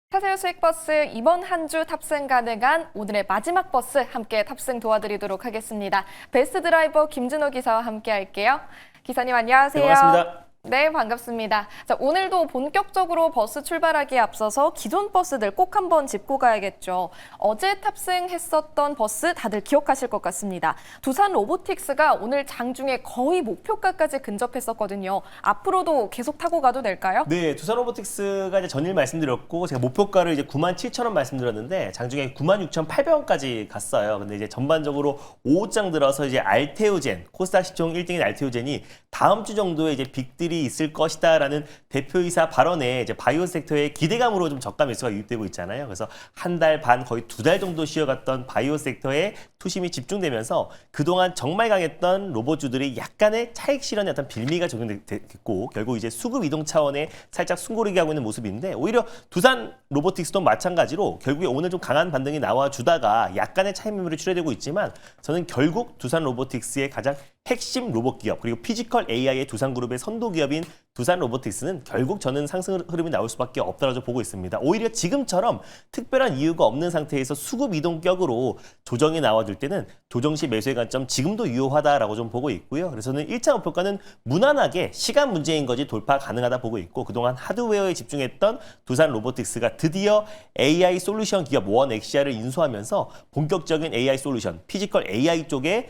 타세요 수익버스 이번 한 주 탑승 가능한 오늘의 마지막 버스 함께 탑승 도와드리도록 하겠습니다. 베스트 드라이버 김진호 기사와 함께 할게요. 기사님 안녕하세요. 네, 반갑습니다. 네, 반갑습니다. 자, 오늘도 본격적으로 버스 출발하기에 앞서서 기존 버스들 꼭 한번 짚고 가야겠죠. 어제 탑승했었던 버스 다들 기억하실 것 같습니다. 두산 로보틱스가 오늘 장중에 거의 목표가까지 근접했었거든요. 앞으로도 계속 타고 가도 될까요? 네, 두산 로보틱스가 이제 전일 말씀드렸고 제가 목표가를 이제 97,000원 말씀드렸는데 장중에 96,800원까지 갔어요. 근데 이제 전반적으로 오후장 들어서 이제 알테오젠, 코스닥 시총 1등인 알테오젠이 다음 주 정도에 이제 빅딜이 있을 것이다라는 대표이사 발언에 이제 바이오 섹터의 기대감으로 좀 저가 매수가 유입되고 있잖아요. 그래서 한 달 반 거의 2달 정도 쉬어갔던 바이오 섹터에 투심이 집중되면서 그동안 정말 강했던 로봇주들이 약간의 차익 실현의 어떤 빌미가 적용됐고 결국 이제 수급 이동 차원에 살짝 숨고르게 하고 있는 모습인데 오히려 두산 로보틱스도 마찬가지로 결국에 오늘 좀 강한 반등이 나와주다가 약간의 차익 매물이 출회되고 있지만 저는 결국 두산 로보틱스의 가장 핵심 로봇 기업 그리고 피지컬 AI의 두산그룹의 선도 기업인 두산 로보틱스는 결국 저는 상승 흐름이 나올 수밖에 없다고 보고 있습니다. 오히려 지금처럼 특별한 이유가 없는 상태에서 수급 이동격으로 조정이 나와줄 때는 조정 시 매수의 관점 지금도 유효하다라고 좀 보고 있고요. 그래서 저는 1차 목표가는 무난하게 시간 문제인 거지 돌파 가능하다 보고 있고 그동안 하드웨어에 집중했던 두산 로보틱스가 드디어 AI 솔루션 기업 원엑시아를 인수하면서 본격적인 AI 솔루션, 피지컬 AI 쪽에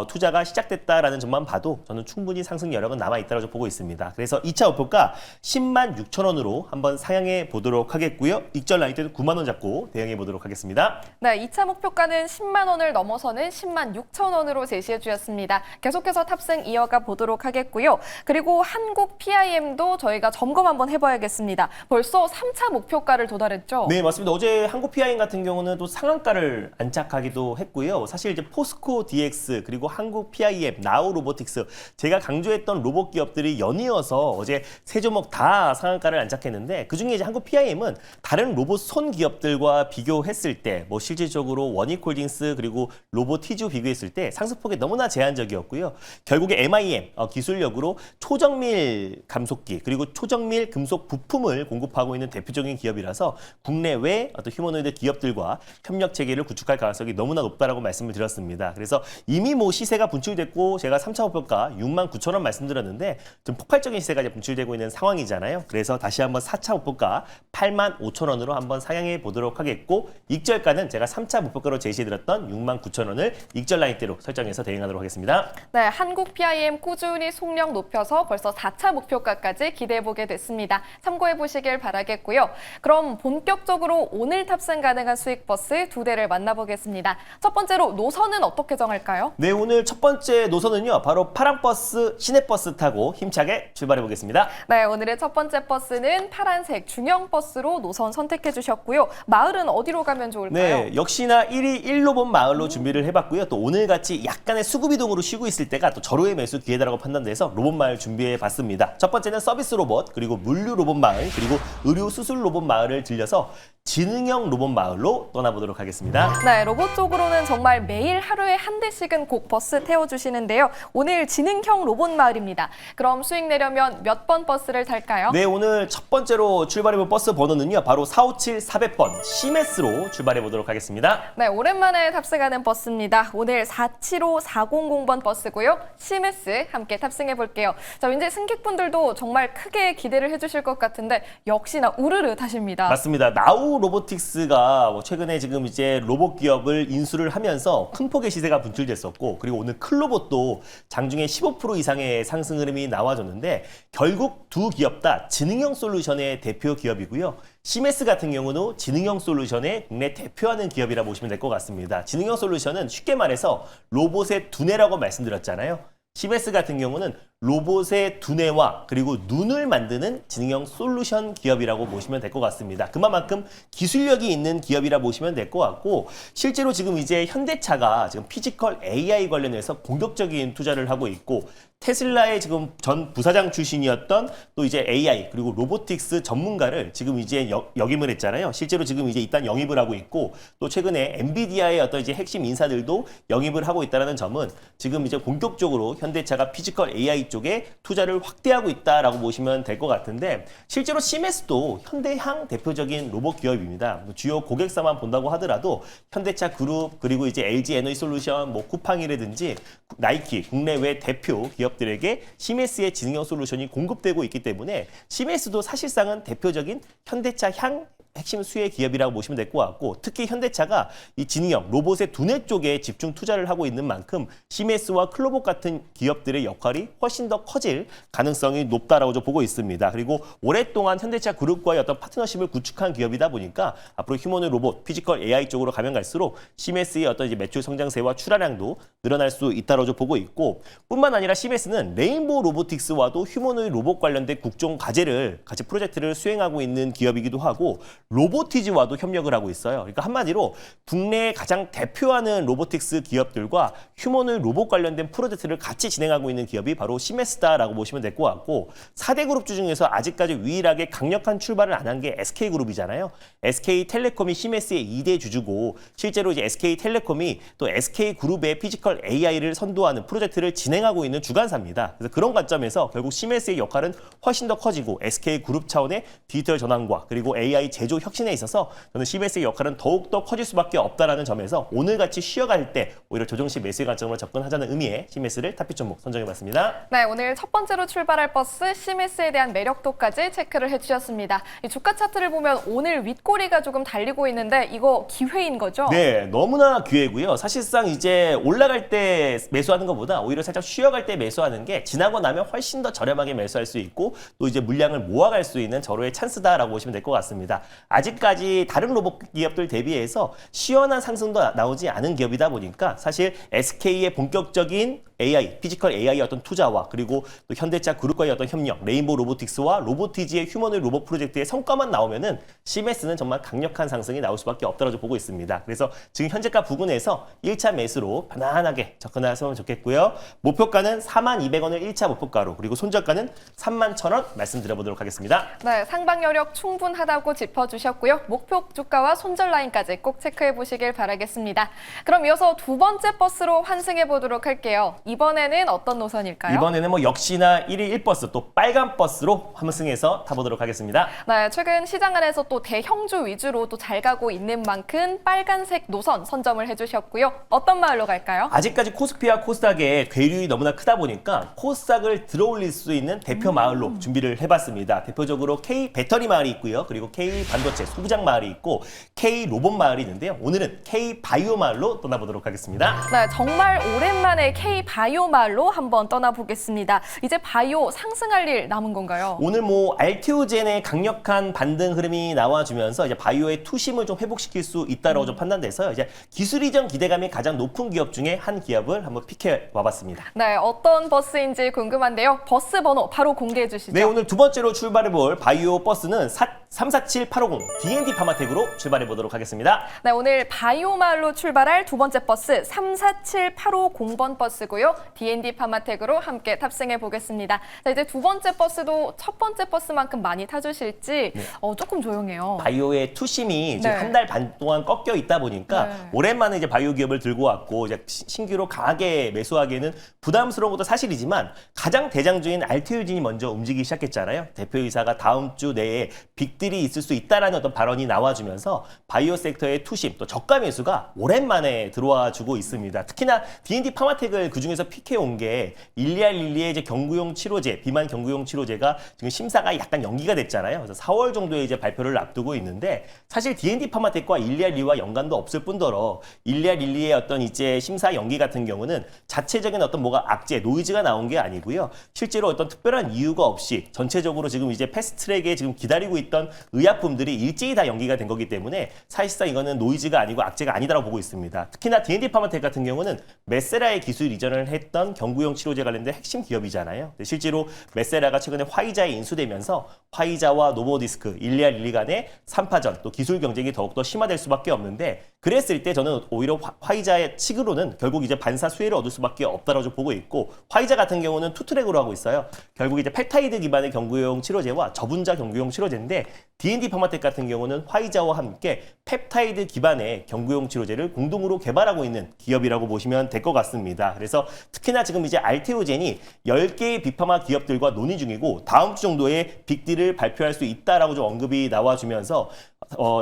투자가 시작됐다라는 점만 봐도 저는 충분히 상승 여력은 남아있다고 보고 있습니다. 그래서 2차 목표가 106,000원으로 한번 상향해 보도록 하겠고요. 익절 라인 때도 9만 원 잡고 대응해 보도록 하겠습니다. 네, 2차 목표가는 10만 원을 넘어서는 106,000원으로 제시해 주셨습니다. 계속해서 탑승 이어가 보도록 하겠고요. 그리고 한국 PIM도 저희가 점검 한번 해봐야겠습니다. 벌써 3차 목표가를 도달했죠? 네, 맞습니다. 어제 한국 PIM 같은 경우는 또 상한가를 안착하기도 했고요. 사실 이제 포스코 DX 그리고 한국 PIM, 나우 로보틱스 제가 강조했던 로봇 기업들이 연이어서 어제 세 종목 다 상한가를 안착했는데 그중에 이제 한국 PIM은 다른 로봇 손 기업들과 비교했을 때 뭐 실질적으로 원익홀딩스 그리고 로보티주 비교했을 때 상승폭이 너무나 제한적이었고요. 결국에 MIM 기술력으로 초정밀 감속기 그리고 초정밀 금속 부품을 공급하고 있는 대표적인 기업이라서 국내외 어떤 휴머노이드 기업들과 협력 체계를 구축할 가능성이 너무나 높다라고 말씀을 드렸습니다. 그래서 이미 뭐 시세가 분출됐고 제가 3차 목표가 69,000원 말씀드렸는데 좀 폭발적인 시세가 이제 분출되고 있는 상황이잖아요. 그래서 다시 한번 4차 목표가 85,000원으로 한번 상향해 보도록 하겠고 익절가는 제가 3차 목표가로 제시해드렸던 69,000원을 익절 라인대로 설정해서 대응하도록 하겠습니다. 네, 한국 PIM 꾸준히 속력 높여서 벌써 4차 목표가까지 기대해보게 됐습니다. 참고해보시길 바라겠고요. 그럼 본격적으로 오늘 탑승 가능한 수익버스 두 대를 만나보겠습니다. 첫 번째로 노선은 어떻게 정할까요? 네, 오늘 첫 번째 노선은요. 바로 파랑버스, 시내버스 타고 힘차게 출발해보겠습니다. 네, 오늘의 첫 번째 버스는 파란색 중형버스로 노선 선택해 주셨고요. 마을은 어디로 가면 좋을까요? 네, 역시나 1위 1로봇 마을로 준비를 해봤고요. 또 오늘같이 약간의 수급 이동으로 쉬고 있을 때가 또 절호의 매수 기회다라고 판단돼서 로봇 마을 준비해봤습니다. 첫 번째는 서비스 로봇, 그리고 물류 로봇 마을, 그리고 의료 수술 로봇 마을을 들려서 지능형 로봇 마을로 떠나보도록 하겠습니다. 네, 로봇 쪽으로는 정말 매일 하루에 한 대씩은 꼭 버스 태워주시는데요. 오늘 지능형 로봇 마을입니다. 그럼 수익 내려면 몇 번 버스를 탈까요? 네, 오늘 첫 번째로 출발해볼 버스 번호는요. 바로 457-400번 시메스로 출발해보도록 하겠습니다. 네, 오랜만에 탑승하는 버스입니다. 오늘 475-400번 버스고요. 시메스 함께 탑승해 볼게요. 자, 왠지 승객분들도 정말 크게 기대를 해주실 것 같은데 역시나 우르르 타십니다. 맞습니다. 나우 로보틱스가 최근에 지금 이제 로봇 기업을 인수를 하면서 큰 폭의 시세가 분출됐었고 그리고 오늘 클로봇도 장중에 15% 이상의 상승 흐름이 나와줬는데 결국 두 기업 다 지능형 솔루션의 대표 기업이고요. 시메스 같은 경우는 지능형 솔루션의 국내 대표하는 기업이라 보시면 될 것 같습니다. 지능형 솔루션은 쉽게 말해서 로봇의 두뇌라고 말씀드렸잖아요. 시메스 같은 경우는 로봇의 두뇌와 그리고 눈을 만드는 지능형 솔루션 기업이라고 보시면 될 것 같습니다. 그만큼 기술력이 있는 기업이라 보시면 될 것 같고 실제로 지금 이제 현대차가 지금 피지컬 AI 관련해서 공격적인 투자를 하고 있고 테슬라의 지금 전 부사장 출신이었던 또 이제 AI 그리고 로보틱스 전문가를 지금 이제 역임을 했잖아요. 실제로 지금 이제 일단 영입을 하고 있고 또 최근에 엔비디아의 어떤 이제 핵심 인사들도 영입을 하고 있다는 점은 지금 이제 본격적으로 현대차가 피지컬 AI 쪽에 투자를 확대하고 있다라고 보시면 될 것 같은데 실제로 시메스도 현대향 대표적인 로봇 기업입니다. 주요 고객사만 본다고 하더라도 현대차 그룹 그리고 이제 LG 에너지솔루션, 쿠팡이라든지 나이키 국내외 대표 기업들에게 시메스의 지능형 솔루션이 공급되고 있기 때문에 시메스도 사실상은 대표적인 현대차 향 핵심 수혜 기업이라고 보시면 될 것 같고 특히 현대차가 이 지능형 로봇의 두뇌 쪽에 집중 투자를 하고 있는 만큼 시메스와 클로봇 같은 기업들의 역할이 훨씬 더 커질 가능성이 높다라고 저 보고 있습니다. 그리고 오랫동안 현대차 그룹과의 어떤 파트너십을 구축한 기업이다 보니까 앞으로 휴머노id 로봇, 피지컬 AI 쪽으로 가면 갈수록 시메스의 어떤 이제 매출 성장세와 출하량도 늘어날 수 있다라고 저 보고 있고 뿐만 아니라 시메스는 레인보우 로보틱스와도 휴머노id 로봇 관련된 국정 과제를 같이 프로젝트를 수행하고 있는 기업이기도 하고 로보티지와도 협력을 하고 있어요. 그러니까 한마디로 국내에 가장 대표하는 로보틱스 기업들과 휴머노id 로봇 관련된 프로젝트를 같이 진행하고 있는 기업이 바로 시메스다라고 보시면 될 것 같고 4대 그룹주 중에서 아직까지 유일하게 강력한 출발을 안 한 게 SK그룹이잖아요. SK텔레콤이 시메스의 2대 주주고 실제로 이제 SK텔레콤이 또 SK그룹의 피지컬 AI를 선도하는 프로젝트를 진행하고 있는 주관사입니다. 그래서 그런 관점에서 결국 시메스의 역할은 훨씬 더 커지고 SK그룹 차원의 디지털 전환과 그리고 AI 제조 혁신에 있어서 저는 시메스의 역할은 더욱더 커질 수밖에 없다라는 점에서 오늘같이 쉬어갈 때 오히려 조정식 매수의 관점으로 접근하자는 의미의 시메스를 탑픽 종목 선정해봤습니다. 네, 오늘 첫 번째로 출발할 버스 시메스에 대한 매력도까지 체크를 해주셨습니다. 이 주가 차트를 보면 오늘 윗꼬리가 조금 달리고 있는데 이거 기회인 거죠? 네, 너무나 기회고요. 사실상 이제 올라갈 때 매수하는 것보다 오히려 살짝 쉬어갈 때 매수하는 게 지나고 나면 훨씬 더 저렴하게 매수할 수 있고 또 이제 물량을 모아갈 수 있는 절호의 찬스다라고 보시면 될 것 같습니다. 아직까지 다른 로봇 기업들 대비해서 시원한 상승도 나오지 않은 기업이다 보니까 사실 SK의 본격적인 AI, 피지컬 AI 어떤 투자와 그리고 또 현대차 그룹과의 어떤 협력, 레인보우 로보틱스와 로보티지의 휴머노id 로봇 프로젝트의 성과만 나오면은 시메스는 정말 강력한 상승이 나올 수밖에 없다고 보고 있습니다. 그래서 지금 현재가 부근에서 1차 매수로 편안하게 접근하시면 좋겠고요. 목표가는 42,200원을 1차 목표가로 그리고 손절가는 31,000원 말씀드려보도록 하겠습니다. 네, 상방 여력 충분하다고 짚어주셨고요. 목표 주가와 손절 라인까지 꼭 체크해 보시길 바라겠습니다. 그럼 이어서 두 번째 버스로 환승해 보도록 할게요. 이번에는 어떤 노선일까요? 이번에는 뭐 역시나 1일 1버스 또 빨간 버스로 환승해서 타보도록 하겠습니다. 네, 최근 시장 안에서 또 대형주 위주로 또 잘 가고 있는 만큼 빨간색 노선 선점을 해주셨고요. 어떤 마을로 갈까요? 아직까지 코스피와 코스닥의 괴류이 너무나 크다 보니까 코스닥을 들어올릴 수 있는 대표 마을로 준비를 해봤습니다. 대표적으로 K 배터리 마을이 있고요. 그리고 K 반도체 소부장 마을이 있고 K 로봇 마을이 있는데요. 오늘은 K 바이오 마을로 떠나보도록 하겠습니다. 네, 정말 오랜만에 K 바이오 마을로 한번 떠나보겠습니다. 이제 바이오 상승할 일 남은 건가요? 오늘 뭐 알테오젠의 강력한 반등 흐름이 나와주면서 이제 바이오의 투심을 좀 회복시킬 수 있다라고 좀 판단돼서 이제 기술 이전 기대감이 가장 높은 기업 중에 한 기업을 한번 픽해 와봤습니다. 네, 어떤 버스인지 궁금한데요. 버스 번호 바로 공개해 주시죠. 네, 오늘 두 번째로 출발해볼 바이오 버스는 347850 D&D 파마텍으로 출발해보도록 하겠습니다. 네, 오늘 바이오 마을로 출발할 두 번째 버스 347850번 버스고요. D&D 파마텍으로 함께 탑승해 보겠습니다. 자, 이제 두 번째 버스도 첫 번째 버스만큼 많이 타주실지 조금 조용해요. 바이오의 투심이 지금 네. 한 달 반 동안 꺾여 있다 보니까 네. 오랜만에 이제 바이오 기업을 들고 왔고 이제 신규로 강하게 매수하기에는 부담스러운 것도 사실이지만 가장 대장주인 알테오진이 먼저 움직이기 시작했잖아요. 대표이사가 다음 주 내에 빅딜이 있을 수 있다라는 어떤 발언이 나와주면서 바이오 섹터의 투심 또 저가 매수가 오랜만에 들어와 주고 있습니다. 특히나 D&D 파마텍을 그중에서 픽해온 게 일리알릴리의 이제 경구용 치료제, 비만 경구용 치료제가 지금 심사가 약간 연기가 됐잖아요. 그래서 4월 정도에 이제 발표를 앞두고 있는데 사실 D&D 파마텍과 일리알릴리와 연관도 없을 뿐더러 일리알릴리의 어떤 이제 심사 연기 같은 경우는 자체적인 어떤 뭐가 악재, 노이즈가 나온 게 아니고요. 실제로 어떤 특별한 이유가 없이 전체적으로 지금 이제 패스트트랙에 지금 기다리고 있던 의약품들이 일제히 다 연기가 된 거기 때문에 사실상 이거는 노이즈가 아니고 악재가 아니다라고 보고 있습니다. 특히나 D&D 파마텍 같은 경우는 메세라의 기술 이전을 했던 경구용 치료제 관련된 핵심 기업이잖아요. 실제로 메세라가 최근에 화이자에 인수되면서 화이자와 노보디스크, 일리알릴리 간의 3파전 또 기술 경쟁이 더욱더 심화될 수밖에 없는데 그랬을 때 저는 오히려 화이자의 측으로는 결국 이제 반사 수혜를 얻을 수밖에 없다라고 보고 있고 화이자 같은 경우는 투트랙으로 하고 있어요. 결국 이제 펩타이드 기반의 경구용 치료제와 저분자 경구용 치료제인데 D&D 파마텍 같은 경우는 화이자와 함께 펩타이드 기반의 경구용 치료제를 공동으로 개발하고 있는 기업이라고 보시면 될 것 같습니다. 그래서 특히나 지금 이제 알테오젠이 10개의 빅파마 기업들과 논의 중이고 다음 주 정도에 빅딜을 발표할 수 있다라고 좀 언급이 나와주면서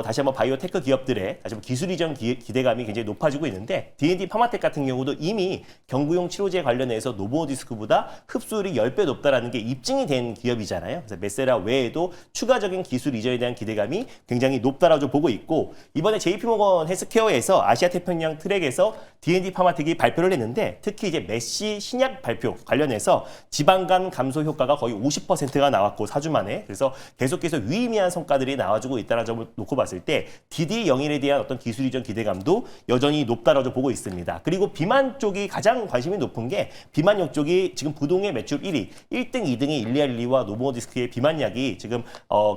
다시 한번 바이오테크 기업들의 다시 한번 기술 이전 기대감이 굉장히 높아지고 있는데 D&D 파마텍 같은 경우도 이미 경구용 치료제 관련해서 노보디스크보다 흡수율이 10배 높다라는 게 입증이 된 기업이잖아요. 그래서 메세라 외에도 추가적인 기술 이전에 대한 기대감이 굉장히 높다라고 좀 보고 있고 이번에 JP모건 헬스케어에서 아시아 태평양 트랙에서 D&D 파마텍이 발표를 했는데 특히 이제 메시 신약 발표 관련해서 지방간 감소 효과가 거의 50%가 나왔고 4주 만에 그래서 계속해서 유의미한 성과들이 나와주고 있다는 점을 놓고 봤을 때 DD01에 대한 어떤 기술 이전 기대감도 여전히 높다라고 보고 있습니다. 그리고 비만 쪽이 가장 관심이 높은 게 비만약 쪽이 지금 부동의 매출 1위, 1등, 2등이 일리알리와 노보디스크의 비만약이 지금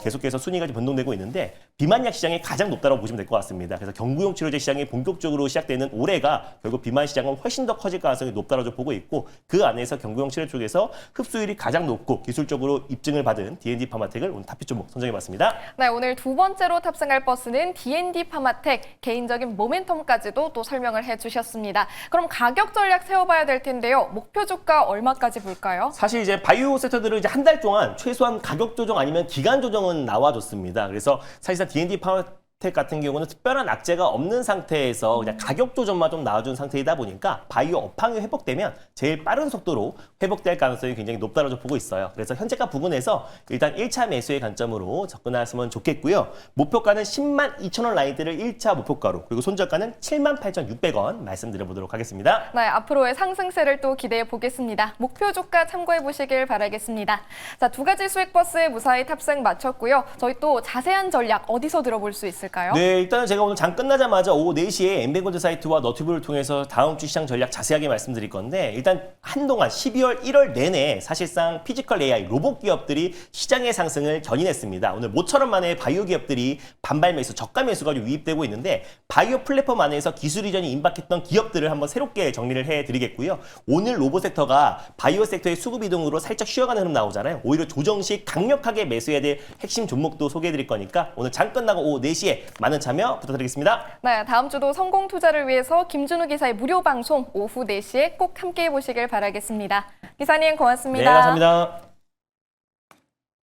계속해서 순위가 좀 변동되고 있는데 비만약 시장이 가장 높다고 보시면 될 것 같습니다. 그래서 경구용 치료제 시장이 본격적으로 시작되는 올해가 결국 비만 시장은 훨씬 더 커질 가능성이 높다고 보고 있고 그 안에서 경구용 치료 쪽에서 흡수율이 가장 높고 기술적으로 입증을 받은 D&D 파마텍을 오늘 탑픽 종목 선정해봤습니다. 네, 오늘 두 번째로 탑승할 버스는 D&D 파마텍, 개인적인 모멘텀까지도 또 설명을 해주셨습니다. 그럼 가격 전략 세워봐야 될 텐데요. 목표 주가 얼마까지 볼까요? 사실 이제 바이오 섹터들은 이제 한 달 동안 최소한 가격 조정 아니면 기간 조정은 나와줬습니다. 그래서 사실상 D&D 파마텍 같은 경우는 특별한 악재가 없는 상태에서 그냥 가격 조정만 좀 나와준 상태이다 보니까 바이오 업황이 회복되면 제일 빠른 속도로 회복될 가능성이 굉장히 높다고 보고 있어요. 그래서 현재가 부근에서 일단 1차 매수의 관점으로 접근하시면 좋겠고요. 목표가는 10만 2천 원 라인대를 1차 목표가로 그리고 손절가는 7만 8,600원 말씀드려보도록 하겠습니다. 네, 앞으로의 상승세를 또 기대해 보겠습니다. 목표 주가 참고해 보시길 바라겠습니다. 자, 두 가지 수익 버스에 무사히 탑승 마쳤고요. 저희 또 자세한 전략 어디서 들어볼 수 있을까요? 네, 일단은 제가 오늘 장 끝나자마자 오후 4시에 엠뱅골드 사이트와 너튜브를 통해서 다음 주 시장 전략 자세하게 말씀드릴 건데 일단 한동안 12월 1월 내내 사실상 피지컬 AI 로봇 기업들이 시장의 상승을 견인했습니다. 오늘 모처럼 만에 바이오 기업들이 반발 매수, 저가 매수가 유입되고 있는데 바이오 플랫폼 안에서 기술 이전이 임박했던 기업들을 한번 새롭게 정리를 해드리겠고요. 오늘 로봇 섹터가 바이오 섹터의 수급 이동으로 살짝 쉬어가는 흐름 나오잖아요. 오히려 조정 시 강력하게 매수해야 될 핵심 종목도 소개해드릴 거니까 오늘 장 끝나고 오후 4시에 많은 참여 부탁드리겠습니다. 네, 다음 주도 성공 투자를 위해서 김준우 기사의 무료 방송 오후 4시에 꼭 함께해 보시길 바라겠습니다. 기사님 고맙습니다. 네, 감사합니다.